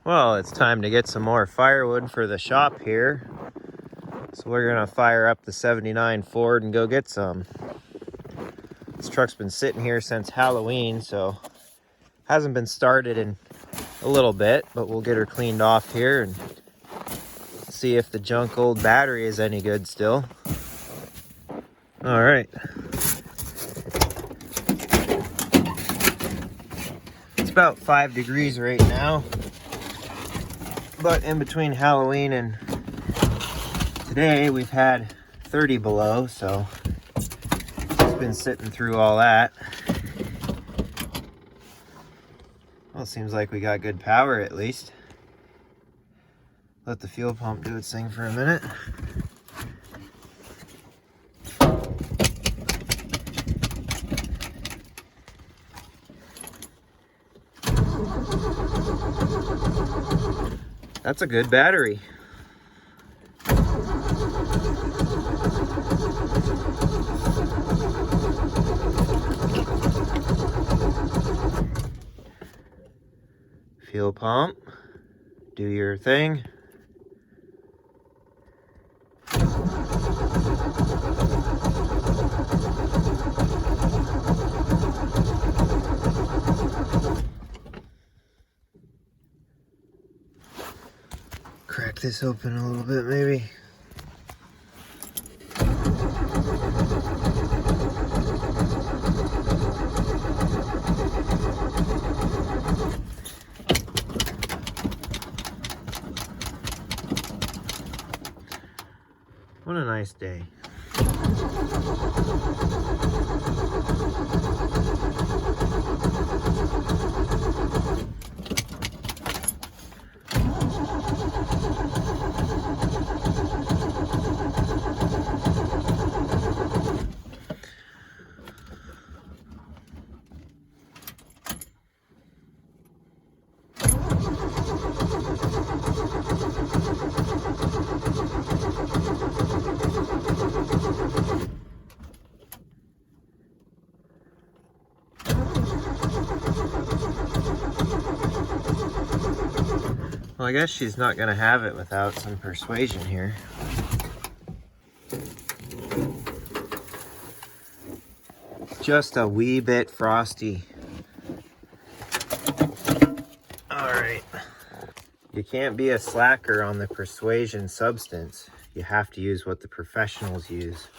Well, it's time to get some more firewood for the shop here. So we're gonna fire up the 79 Ford and go get some. This truck's been sitting here since Halloween, so hasn't been started in a little bit, but we'll get her cleaned off here and see if the junk old battery is any good still. All right. It's about 5 degrees right now, but in between Halloween and today we've had 30 below, so it's been sitting through all that. Well, it seems like we got good power at least. Let the fuel pump do its thing for a minute. That's a good battery. Fuel pump, do your thing. Crack this open a little bit maybe. What a nice day. Well, I guess she's not gonna have it without some persuasion here. Just a wee bit frosty. All right. You can't be a slacker on the persuasion substance. You have to use what the professionals use.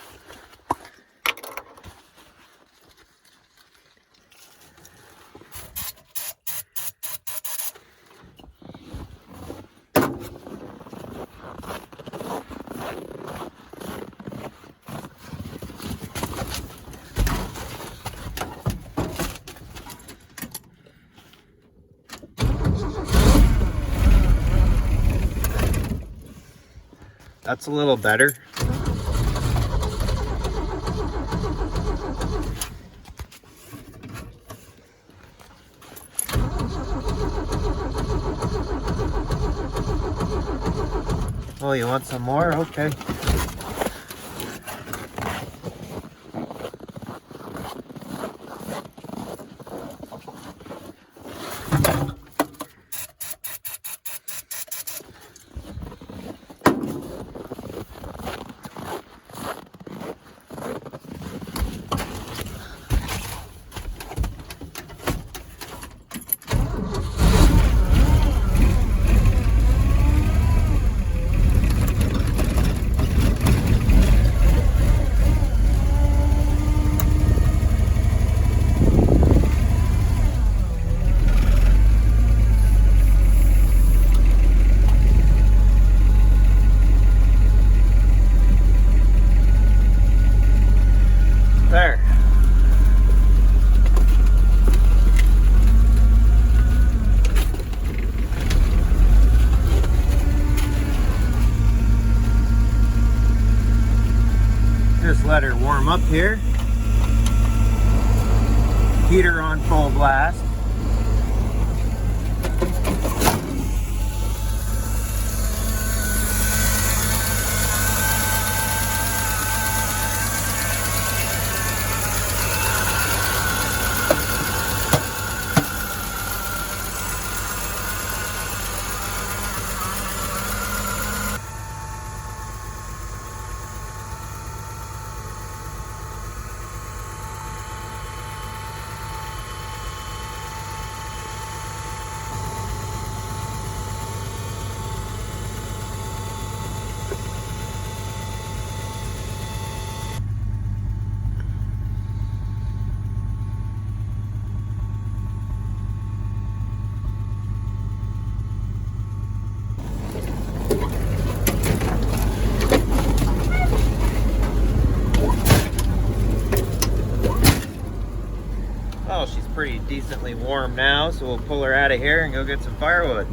That's a little better. Oh, you want some more? Okay. There. Just let her warm up here. Heater on full blast. pretty decently warm now, so we'll pull her out of here and go get some firewood.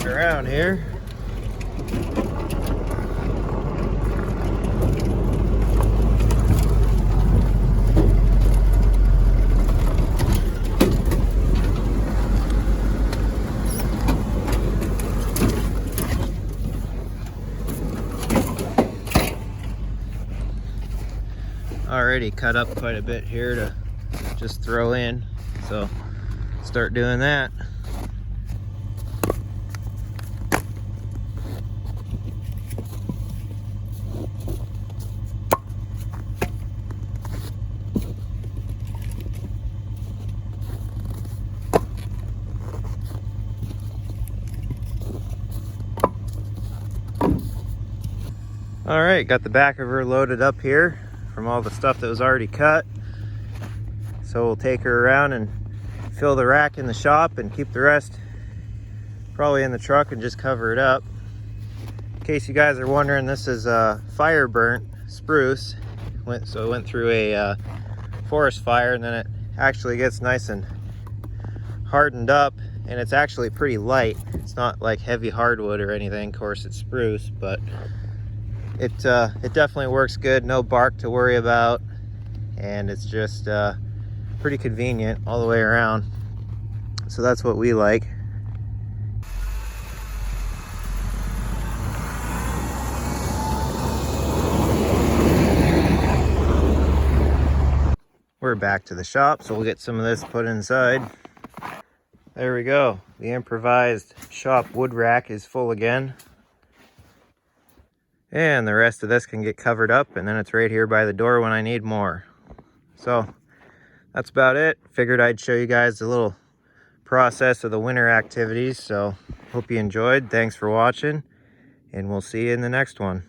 Around here. Already cut up quite a bit here to just throw in, so start doing that. All right, got the back of her loaded up here from all the stuff that was already cut. So we'll take her around and fill the rack in the shop and keep the rest probably in the truck and just cover it up. In case you guys are wondering, this is fire burnt spruce. So it went through a forest fire, and then it actually gets nice and hardened up, and it's actually pretty light. It's not like heavy hardwood or anything. Of course, it's spruce, but it definitely works good. No bark to worry about, and it's just pretty convenient all the way around. So that's what we like. We're back to the shop, so we'll get some of this put inside. There we go. The improvised shop wood rack is full again. And the rest of this can get covered up, and then it's right here by the door when I need more. So that's about it. Figured I'd show you guys a little process of the winter activities. So hope you enjoyed. Thanks for watching, and we'll see you in the next one.